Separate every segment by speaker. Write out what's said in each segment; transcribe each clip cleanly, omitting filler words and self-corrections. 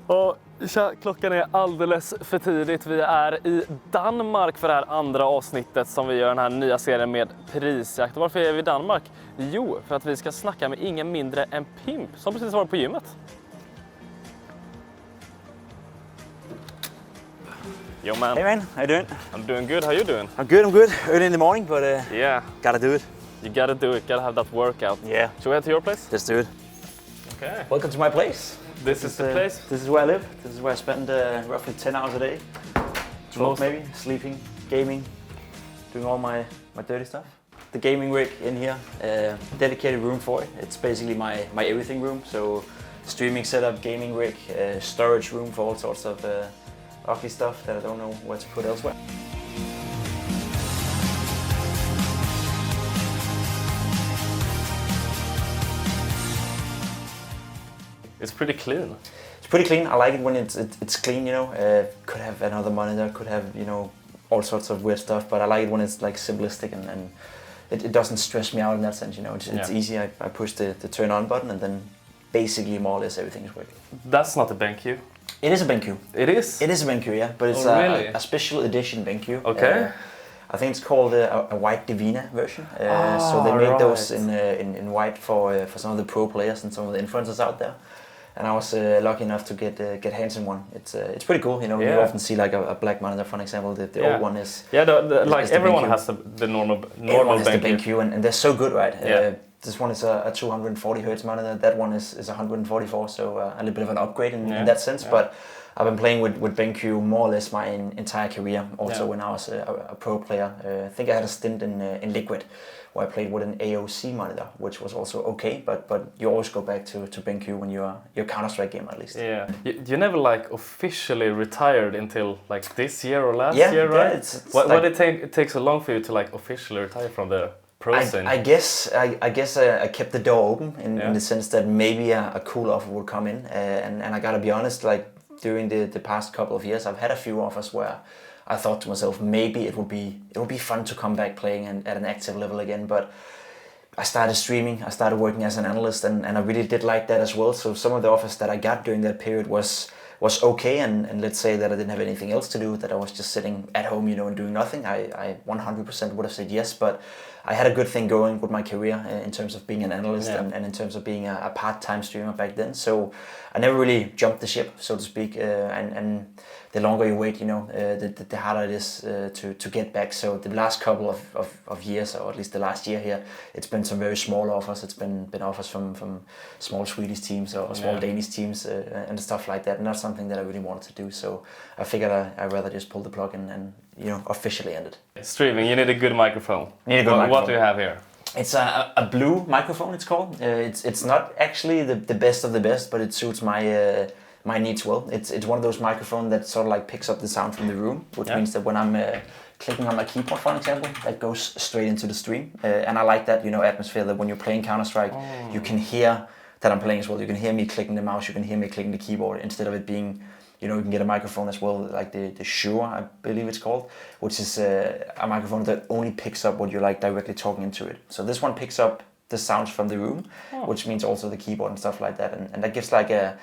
Speaker 1: Och tja, klockan är alldeles för tidigt. Vi är i Danmark för det här andra avsnittet som vi gör den här nya serien med Prisjakt. Och varför är vi i Danmark? Jo, för att vi ska snacka med ingen mindre än PIMP som precis varit på gymmet. Yo man.
Speaker 2: Hey man, how you doing?
Speaker 1: I'm doing good, how you doing?
Speaker 2: I'm good. Early in the morning, but
Speaker 1: Yeah.
Speaker 2: gotta do it.
Speaker 1: You gotta do it, gotta have that workout.
Speaker 2: Yeah.
Speaker 1: Should we head to your place?
Speaker 2: Let's do it.
Speaker 1: Okay.
Speaker 2: Welcome to my place.
Speaker 1: This is the place?
Speaker 2: This is where I live. This is where I spend roughly 10 hours a day. 12 maybe, sleeping, gaming, doing all my dirty stuff. The gaming rig in here, dedicated room for it. It's basically my everything room. So streaming setup, gaming rig, storage room for all sorts of ugly stuff that I don't know where to put elsewhere.
Speaker 1: It's pretty clean.
Speaker 2: It's pretty clean. I like it when it's clean, you know. Could have another monitor, could have, you know, all sorts of weird stuff, but I like it when it's like simplistic and it doesn't stress me out in that sense, you know. It's easy. I push the turn on button and then basically more or less everything is working.
Speaker 1: That's not a BenQ.
Speaker 2: It is a BenQ.
Speaker 1: It is?
Speaker 2: It is a BenQ, yeah, but it's
Speaker 1: really?
Speaker 2: a special edition BenQ.
Speaker 1: Okay.
Speaker 2: I think it's called a white Divina version. So they made those in white for some of the pro players and some of the influencers out there. And I was lucky enough to get hands on one. It's pretty cool, you know. You often see like a black monitor, for example. The old one is
Speaker 1: like everyone has the normal
Speaker 2: BenQ, and they're so good, right? This one is a 240 Hz monitor. That one is 144, so a little bit of an upgrade in that sense. But I've been playing with BenQ more or less my entire career. Also, when I was a pro player, I think I had a stint in Liquid, where I played with an AOC monitor, which was also okay. But you always go back to BenQ when you're a Counter-Strike gamer, at least.
Speaker 1: Yeah, you never like officially retired until like this year or last year, right?
Speaker 2: Yeah, it's
Speaker 1: why
Speaker 2: like,
Speaker 1: did it take so long for you to like officially retire from the pro scene?
Speaker 2: I guess I kept the door open in the sense that maybe a cool offer would come in, and I gotta be honest, like during the past couple of years, I've had a few offers where I thought to myself, maybe it would be fun to come back playing at an active level again. But I started streaming, I started working as an analyst, and I really did like that as well. So some of the offers that I got during that period was okay, and let's say that I didn't have anything else to do, that I was just sitting at home, you know, and doing nothing, I 100% would have said yes. But I had a good thing going with my career in terms of being an analyst and in terms of being a part-time streamer back then. So I never really jumped the ship, so to speak, and the longer you wait, you know, the harder it is to get back. So the last couple of years, or at least the last year here, it's been some very small offers. It's been offers from small Swedish teams or small Danish teams and stuff like that. And that's something that I really wanted to do. So I figured I'd rather just pull the plug and you know, officially end it.
Speaker 1: Streaming, you need a good microphone. What do you have here?
Speaker 2: It's a blue microphone, it's called. It's not actually the best of the best, but it suits my needs well. It's one of those microphones that sort of like picks up the sound from the room, which means that when I'm clicking on my keyboard, for example, that goes straight into the stream. And I like that, you know, atmosphere that when you're playing Counter-Strike, you can hear that I'm playing as well. You can hear me clicking the mouse, you can hear me clicking the keyboard, instead of it being, you know, you can get a microphone as well, like the Shure, I believe it's called, which is a microphone that only picks up what you're like directly talking into it. So this one picks up the sounds from the room, which means also the keyboard and stuff like that. And that gives like a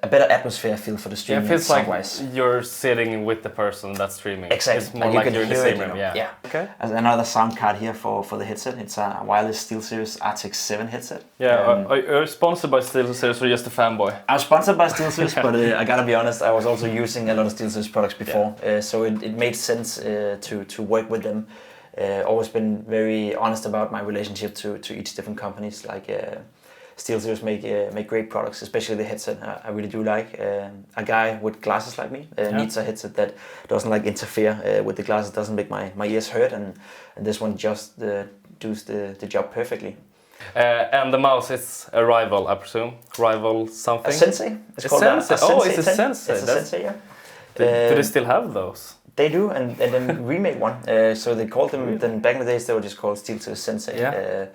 Speaker 2: better atmosphere feel for the stream.
Speaker 1: Yeah, it feels like you're sitting with the person that's streaming.
Speaker 2: Exactly.
Speaker 1: It's more like you're in the same room.
Speaker 2: Yeah.
Speaker 1: Okay.
Speaker 2: Another sound card here for the headset. It's a wireless SteelSeries RTX 7 headset.
Speaker 1: Yeah, are you sponsored by SteelSeries or just a fanboy?
Speaker 2: I was sponsored by SteelSeries, but I gotta be honest, I was also using a lot of SteelSeries products before, so it made sense to work with them. Always been very honest about my relationship to each different companies. Like SteelSeries make great products, especially the headset. I really do like. A guy with glasses like me needs a headset that doesn't like interfere with the glasses, doesn't make my ears hurt, and this one just does the job perfectly.
Speaker 1: And the mouse is a rival, I presume. Rival something?
Speaker 2: A Sensei.
Speaker 1: It's called Sensei.
Speaker 2: It's a Sensei. It's a Sensei, yeah.
Speaker 1: Do they still have those?
Speaker 2: They do, and then we made one. So they called them, then back in the days they were just called SteelSeries Sensei.
Speaker 1: Yeah.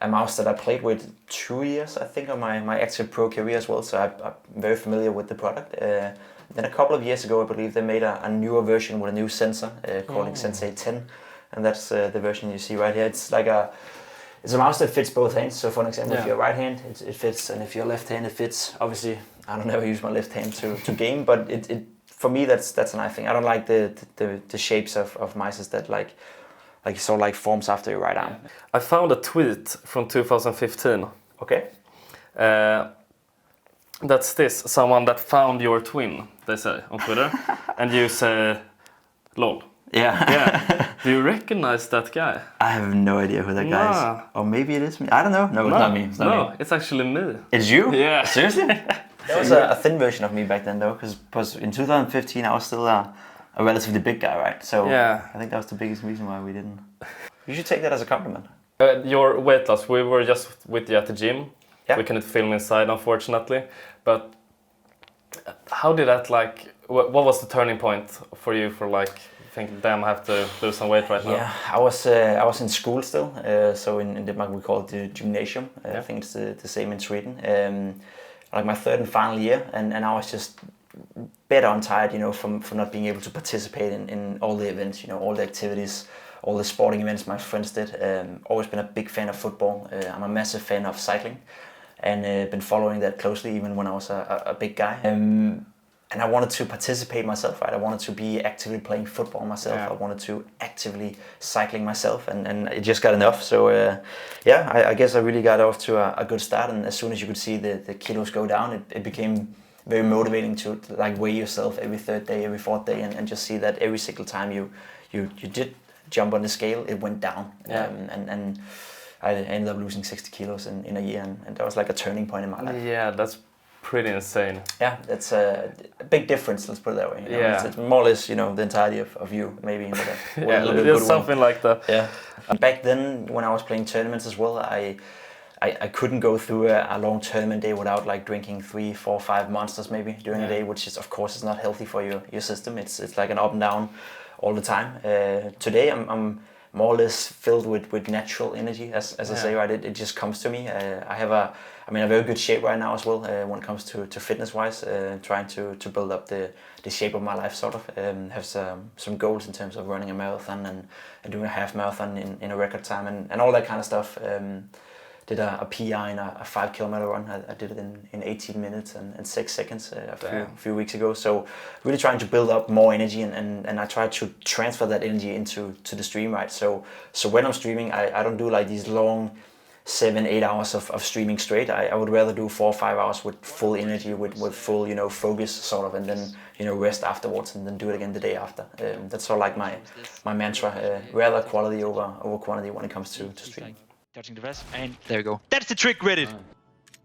Speaker 2: A mouse that I played with 2 years, I think, of my active pro career as well, so I'm very familiar with the product. Then a couple of years ago, I believe they made a newer version with a new sensor called Sensei 10, and that's the version you see right here. It's like it's a mouse that fits both hands. So for example, if you're right hand, it fits, and if you're left hand, it fits. Obviously, I don't ever use my left hand to game, but it for me that's a nice thing. I don't like the shapes of mice that like sort of like forms after your right arm.
Speaker 1: I found a tweet from 2015.
Speaker 2: Okay.
Speaker 1: That's this, someone that found your twin, they say on Twitter, and you say, lol.
Speaker 2: Yeah.
Speaker 1: Do you recognize that guy?
Speaker 2: I have no idea who that guy is. Or maybe it is me. I don't know. No, it's not me. It's not me.
Speaker 1: It's actually me.
Speaker 2: It's you?
Speaker 1: Yeah.
Speaker 2: Seriously? That was a thin version of me back then, though, because in 2015 I was still a relatively big guy, right? So I think that was the biggest reason why we didn't. You should take that as a compliment.
Speaker 1: Your weight loss, we were just with you at the gym.
Speaker 2: Yeah.
Speaker 1: We couldn't film inside, unfortunately. But how did that, like, what was the turning point for you for, like, thinking, damn, I have to lose some weight right now?
Speaker 2: Yeah, I was in school still. So in Denmark we call it the gymnasium. I think it's the same in Sweden. Like my third and final year, and I was just better on tired, you know, from not being able to participate in all the events, you know, all the activities, all the sporting events my friends did. Always been a big fan of football. I'm a massive fan of cycling, and been following that closely even when I was a big guy. And I wanted to participate myself, right? I wanted to be actively playing football myself. I wanted to actively cycling myself, and it just got enough. So I guess I really got off to a good start. And as soon as you could see the kilos go down, it became very motivating to like weigh yourself every third day, every fourth day, and just see that every single time you did jump on the scale, it went down. And I ended up losing 60 kilos in a year, and that was like a turning point in my life.
Speaker 1: Yeah, that's pretty insane.
Speaker 2: Yeah, that's a big difference, let's put it that way. You know? It's more or less, you know, the entirety of you, maybe. With a little bit
Speaker 1: just something like that.
Speaker 2: Yeah. Back then, when I was playing tournaments as well, I couldn't go through a long tournament day without like drinking 3, 4, 5 monsters maybe during the day, which is of course is not healthy for your system. It's like an up and down all the time. Today I'm more or less filled with natural energy, as I say, right? It just comes to me. I have a very good shape right now as well when it comes to fitness wise. Trying to build up the shape of my life, sort of. Have some goals in terms of running a marathon and doing a half marathon in a record time and all that kind of stuff. Did a PR in a 5 kilometer run. I did it in 18 minutes and 6 seconds a few weeks ago. So really trying to build up more energy and I try to transfer that energy into the stream, right? So when I'm streaming, I don't do like these long 7-8 hours of streaming straight. I would rather do 4 or 5 hours with full energy, with full, you know, focus sort of, and then, you know, rest afterwards and then do it again the day after. That's sort of like my mantra. Rather quality over quantity when it comes to streaming.
Speaker 3: Touching the rest, and there we go. That's the trick, Reddit!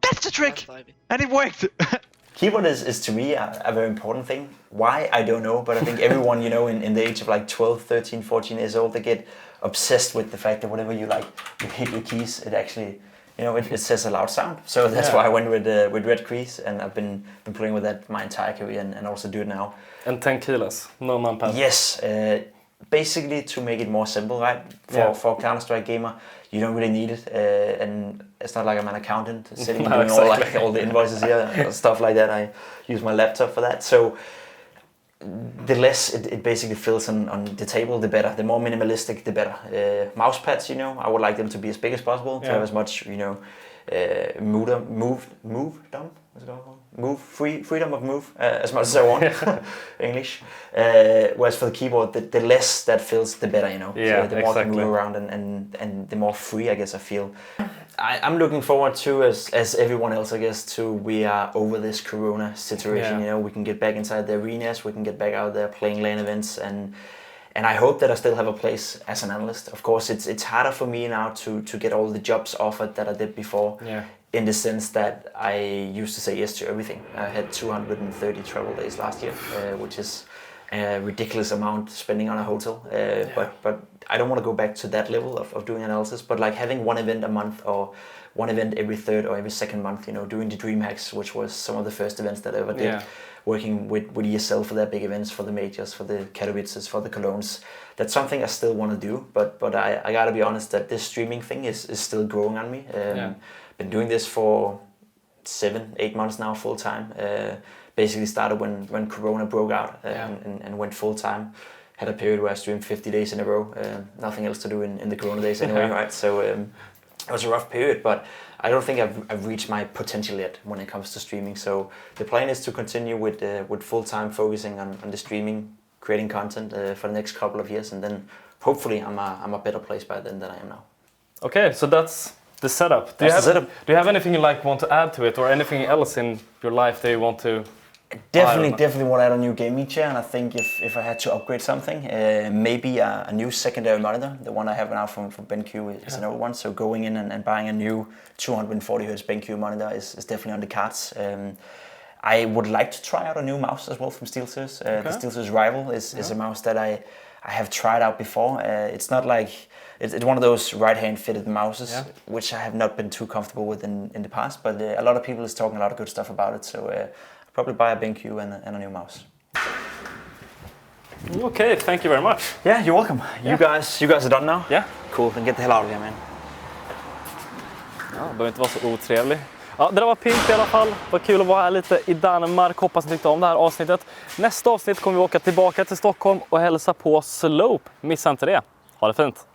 Speaker 3: That's the trick! And it worked!
Speaker 2: Keyboard is to me a very important thing. Why? I don't know, but I think everyone, you know, in the age of like 12, 13, 14 years old, they get obsessed with the fact that whatever you like, you hit your keys, it actually, you know, it says a loud sound. So that's why I went with red keys, and I've been playing with that my entire career and also do it now.
Speaker 1: And 10 kilos, no numpad.
Speaker 2: Yes, basically to make it more simple, right? For a Counter-Strike gamer, you don't really need it, and it's not like I'm an accountant sitting and doing all the invoices here, stuff like that. I use my laptop for that. So the less it basically fills on the table, the better. The more minimalistic, the better. Mouse pads, you know, I would like them to be as big as possible, to have as much, you know, freedom of move as much as I want. English. Whereas for the keyboard, the less that fills, the better, you know. So the more I can move around and the more free, I guess, I feel. I'm looking forward to, as everyone else, I guess, to we are over this Corona situation. You know, we can get back inside the arenas, we can get back out there playing LAN events, and I hope that I still have a place as an analyst. Of course, it's harder for me now to get all the jobs offered that I did before. In the sense that I used to say yes to everything. I had 230 travel days last year, which is a ridiculous amount spending on a hotel. But I don't want to go back to that level of doing analysis. But like having one event a month or one event every third or every second month, you know, doing the Dream Hacks, which was some of the first events that I ever did. Working with ESL for their big events, for the majors, for the Katowices, for the Colognes. That's something I still want to do. But I gotta be honest that this streaming thing is still growing on me. Been doing this for 7-8 months now, full time. Basically started when Corona broke out and went full time. Had a period where I streamed 50 days in a row. Nothing else to do in the Corona days anyway, right? So it was a rough period, but I don't think I've reached my potential yet when it comes to streaming. So the plan is to continue with full-time focusing on the streaming, creating content for the next couple of years, and then hopefully I'm a better place by then than I am now.
Speaker 1: Okay, so that's the setup. Do you have anything you want to add to it, or anything else in your life that you want to?
Speaker 2: Definitely want to add a new gaming chair, and I think if I had to upgrade something, maybe a new secondary monitor. The one I have now from BenQ is an old one, so going in and buying a new 240Hz BenQ monitor is definitely on the cards. I would like to try out a new mouse as well from SteelSeries. The SteelSeries Rival is a mouse that I have tried out before. It's not like it's one of those right-hand fitted mouses, which I have not been too comfortable with in the past, but a lot of people is talking a lot of good stuff about it, so probably buy a BenQ and a new mouse.
Speaker 1: Okay, thank you very much.
Speaker 2: Yeah, you're welcome.
Speaker 1: Yeah.
Speaker 2: You guys are done now?
Speaker 1: Yeah.
Speaker 2: Cool, then get the hell out of here, man.
Speaker 1: Ja, behöver inte vara så otrevlig. Ja, det där var PIMP i alla fall. Vad kul att vara här lite i Danmark. Hoppas ni tyckte om det här avsnittet. Nästa avsnitt kommer vi åka tillbaka till Stockholm och hälsa på Slope. Missa inte det. Ha det fint.